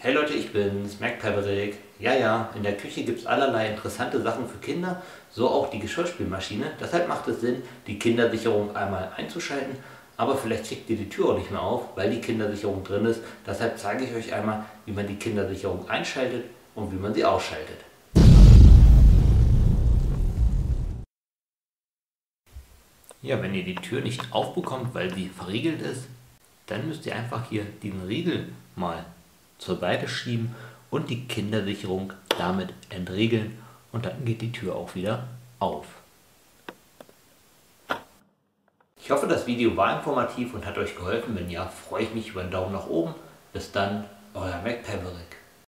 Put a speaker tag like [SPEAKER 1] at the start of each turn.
[SPEAKER 1] Hey Leute, ich bin's, MacPaverick. Ja, in der Küche gibt es allerlei interessante Sachen für Kinder, so auch die Geschirrspülmaschine. Deshalb macht es Sinn, die Kindersicherung einmal einzuschalten, aber vielleicht kriegt ihr die Tür auch nicht mehr auf, weil die Kindersicherung drin ist. Deshalb zeige ich euch einmal, wie man die Kindersicherung einschaltet und wie man sie ausschaltet. Ja, wenn ihr die Tür nicht aufbekommt, weil sie verriegelt ist, dann müsst ihr einfach hier diesen Riegel mal zur Seite schieben und die Kindersicherung damit entriegeln und dann geht die Tür auch wieder auf. Ich hoffe, das Video war informativ und hat euch geholfen. Wenn ja, freue ich mich über einen Daumen nach oben. Bis dann, euer MacPaverick.